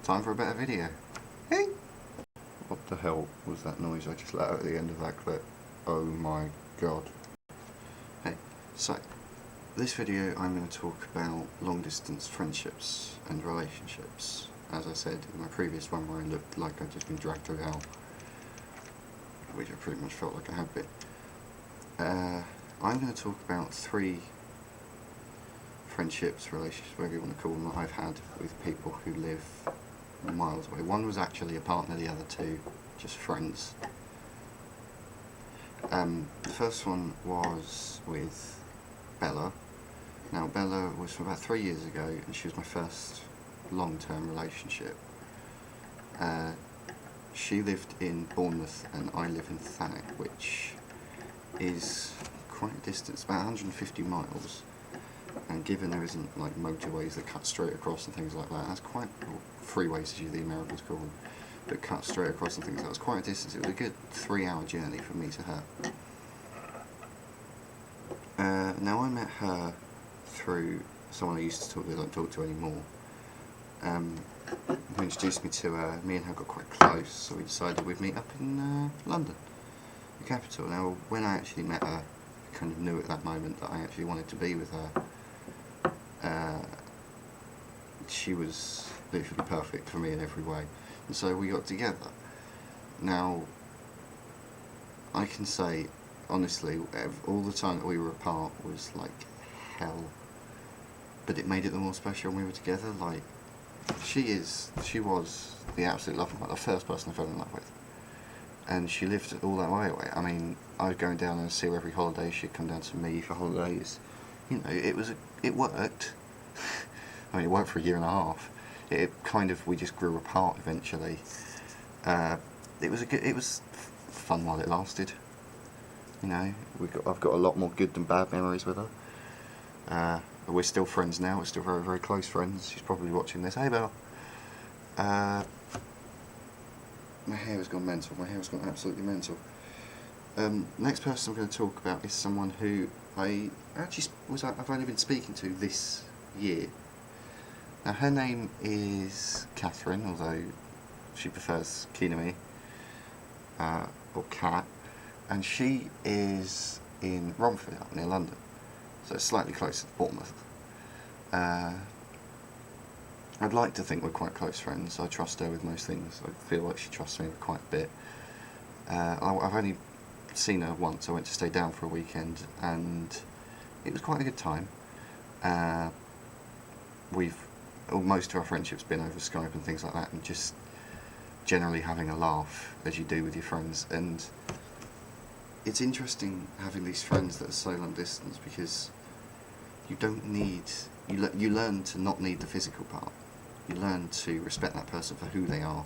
Time for a better video. Hey! What the hell was that noise I just let out at the end of that clip? Oh my god. Hey, so, this video I'm going to talk about long distance friendships and relationships. As I said in my previous one where I looked like I'd just been dragged through hell, which I pretty much felt like I had been. I'm going to talk about 3 friendships, relationships, whatever you want to call them, that I've had with people who live miles away. One was actually a partner, the other 2 just friends. The first one was with Bella. Now Bella was from about 3 years ago, and she was my first long-term relationship. She lived in Bournemouth and I live in Thanet, which is quite a distance, about 150 miles. And given there isn't like motorways that cut straight across and things like that, that's quite, or freeways as the Americans call them, that cut straight across and things like that. It was quite a distance. It was a good 3-hour journey from me to her. Now I met her through someone I used to talk to, I don't talk to anymore, who introduced me to her. Me and her got quite close, so we decided we'd meet up in London, the capital. Now when I actually met her, I kind of knew at that moment that I actually wanted to be with her. She was literally perfect for me in every way, and so we got together. Now I can say honestly, all the time that we were apart was like hell, but it made it the more special when we were together. Like, she was the absolute love of my life, the first person I fell in love with, and she lived all that way away. I mean, I was going down and see her every holiday. She'd come down to me for holidays. You know, it worked. I mean, it worked for a year and a half. It kind of, we just grew apart eventually. It was fun while it lasted. You know, I've got a lot more good than bad memories with her. We're still friends now. We're still very, very close friends. She's probably watching this. Hey, Belle. My hair has gone mental. My hair has gone absolutely mental. Next person I'm going to talk about is someone who I've only been speaking to this year. Now her name is Catherine, although she prefers Kinami, or Cat, and she is in Romford, up near London, so it's slightly closer to Bournemouth. I'd like to think we're quite close friends. I trust her with most things. I feel like she trusts me quite a bit. I've only seen her once. I went to stay down for a weekend, and it was quite a good time. Most of our friendship's been over Skype and things like that, and just generally having a laugh as you do with your friends. And it's interesting having these friends that are so long distance, because you don't need, you learn to not need the physical part. You learn to respect that person for who they are,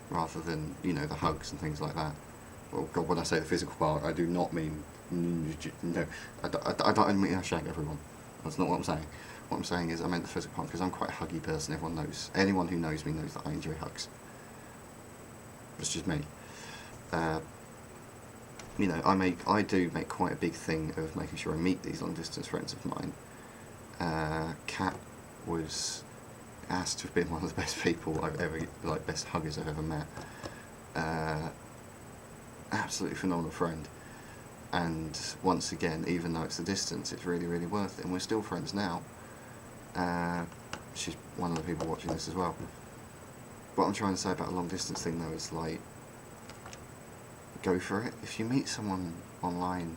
rather than, you know, the hugs and things like that. Well, God, when I say the physical part, I do not mean, no, I don't mean I shag everyone. That's not what I'm saying. What I'm saying is I meant the physical part, because I'm quite a huggy person. Everyone knows. Anyone who knows me knows that I enjoy hugs. It's just me. You know, I do make quite a big thing of making sure I meet these long distance friends of mine. Kat has to have been one of the best people I've ever, like, best huggers I've ever met. Absolutely phenomenal friend. And once again, even though it's the distance, it's really, really worth it, and we're still friends now. She's one of the people watching this as well. What I'm trying to say about a long distance thing though is, like, go for it. If you meet someone online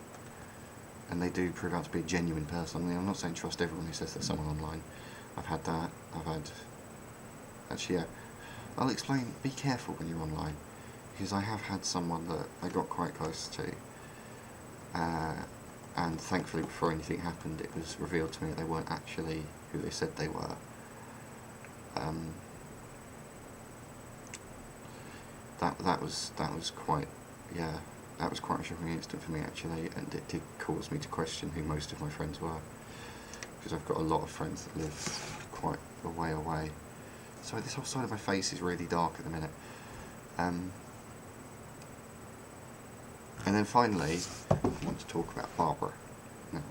and they do prove out to be a genuine person, I mean, I'm not saying trust everyone who says they're someone online. I've had that. Actually, yeah. I'll explain. Be careful when you're online, because I have had someone that I got quite close to, and thankfully before anything happened it was revealed to me that they weren't actually who they said they were. That was quite, yeah, that was quite a shocking instant for me actually, and it did cause me to question who most of my friends were, because I've got a lot of friends that live quite a way away. So this whole side of my face is really dark at the minute. And then finally, I want to talk about Barbara. Now,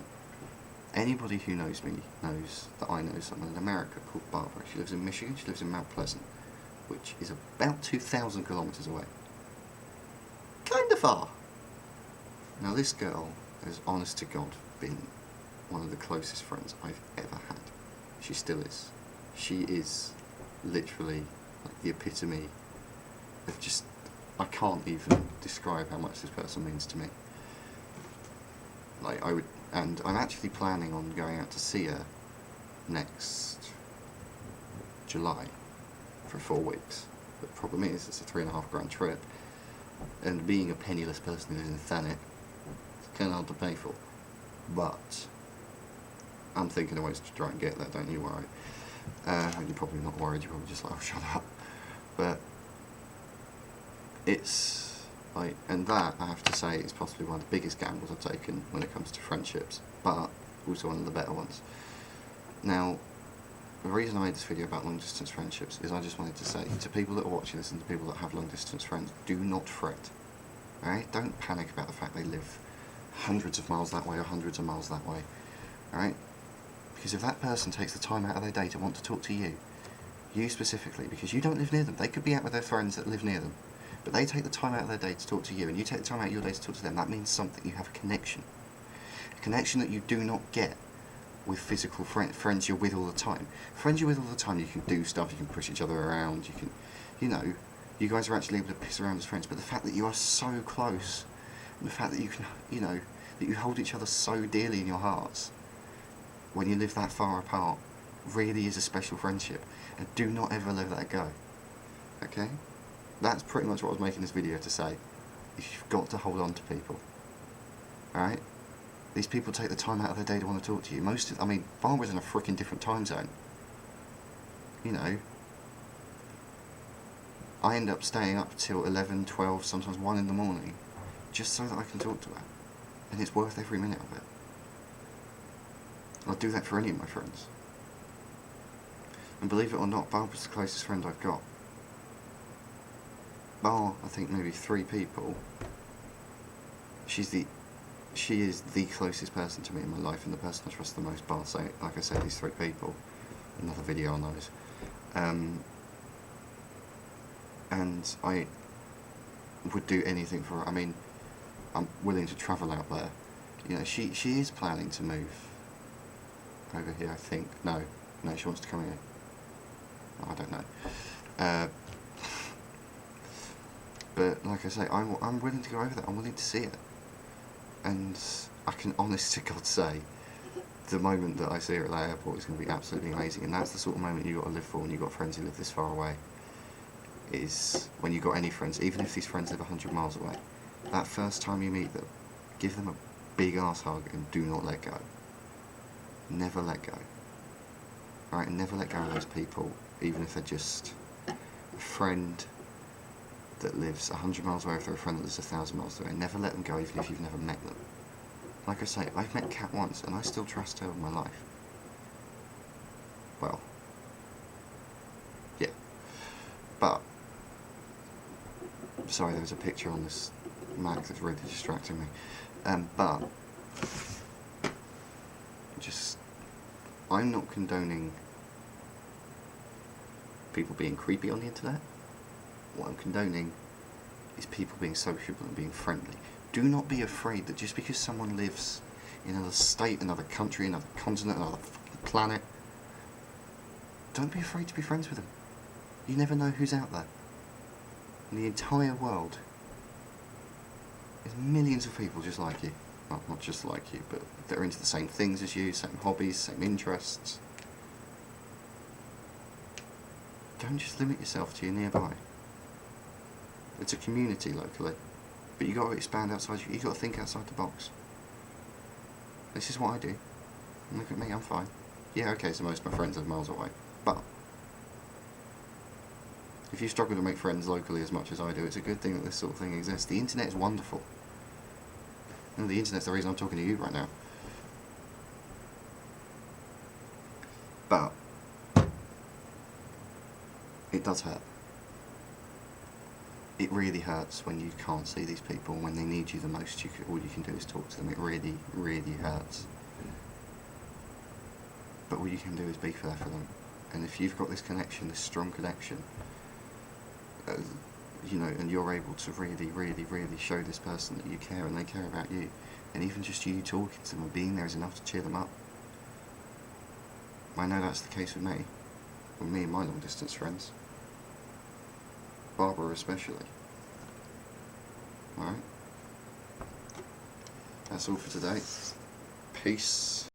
anybody who knows me knows that I know someone in America called Barbara. She lives in Michigan, she lives in Mount Pleasant. which is about 2,000 kilometres away. Kind of far. Now this girl has, honest to God, been one of the closest friends I've ever had. She still is. She is literally like the epitome of just, I can't even describe how much this person means to me. Like and I'm actually planning on going out to see her next July for 4 weeks. The problem is, it's a £3.5 trip, and being a penniless person who lives in Thanet, it's kind of hard to pay for. But I'm thinking of ways to try and get that, don't you worry. You're probably not worried, you're probably just like, oh, shut up. But it's like, and that, I have to say, is possibly one of the biggest gambles I've taken when it comes to friendships, but also one of the better ones. Now, the reason I made this video about long distance friendships is I just wanted to say to people that are watching this and to people that have long distance friends, do not fret. Alright? Don't panic about the fact they live hundreds of miles that way or hundreds of miles that way. Alright? Because if that person takes the time out of their day to want to talk to you specifically, because you don't live near them, they could be out with their friends that live near them, but they take the time out of their day to talk to you, and you take the time out of your day to talk to them, that means something. You have a connection. A connection that you do not get with physical friends you're with all the time. Friends you're with all the time, you can do stuff, you can push each other around, you can, you know, you guys are actually able to piss around as friends, but the fact that you are so close, and the fact that you can, you know, that you hold each other so dearly in your hearts, when you live that far apart, really is a special friendship, and do not ever let that go. Okay? That's pretty much what I was making this video to say. You've got to hold on to people. Alright? These people take the time out of their day to want to talk to you. I mean, Barbara's in a freaking different time zone. You know, I end up staying up till 11, 12, sometimes 1 in the morning, just so that I can talk to her. And it's worth every minute of it. I'd do that for any of my friends. And believe it or not, Barbara's the closest friend I've got. Bar, I think, maybe 3 people, she is the closest person to me in my life, and the person I trust the most, bar, say, like I said, these 3 people. Another video on those. And I would do anything for her. I mean, I'm willing to travel out there. You know, she is planning to move over here, I think. No, she wants to come here. I don't know. But like I say, I'm willing to go over there. I'm willing to see it. And I can honest to God say, the moment that I see her at that airport is going to be absolutely amazing. And that's the sort of moment you've got to live for when you've got friends who live this far away. Is when you've got any friends, even if these friends live 100 miles away, that first time you meet them, give them a big ass hug and do not let go. Never let go. Alright, never let go of those people, even if they're just a friend that lives 100 miles away, if they're a friend that lives 1,000 miles away. Never let them go, even if you've never met them. Like I say, I've met Kat once, and I still trust her with my life. Well, yeah. But, sorry, there's a picture on this Mac that's really distracting me. But, just, I'm not condoning people being creepy on the internet. What I'm condoning is people being sociable and being friendly. Do not be afraid that just because someone lives in another state, another country, another continent, another planet, don't be afraid to be friends with them. You never know who's out there. In the entire world, there's millions of people just like you. Well, not just like you, but that are into the same things as you, same hobbies, same interests. Don't just limit yourself to your nearby. It's a community locally, but you got to expand outside. You got to think outside the box. This is what I do. And look at me, I'm fine. Yeah, okay, so most of my friends live miles away, but if you struggle to make friends locally as much as I do, it's a good thing that this sort of thing exists. The internet is wonderful. And the internet's the reason I'm talking to you right now. But it does hurt. It really hurts when you can't see these people, when they need you the most. All you can do is talk to them. It really, really hurts. But all you can do is be there for them. And if you've got this connection, this strong connection, you know, and you're able to really, really, really show this person that you care and they care about you, and even just you talking to them and being there is enough to cheer them up. I know that's the case with me and my long distance friends. Barbara especially. Alright? That's all for today. Peace.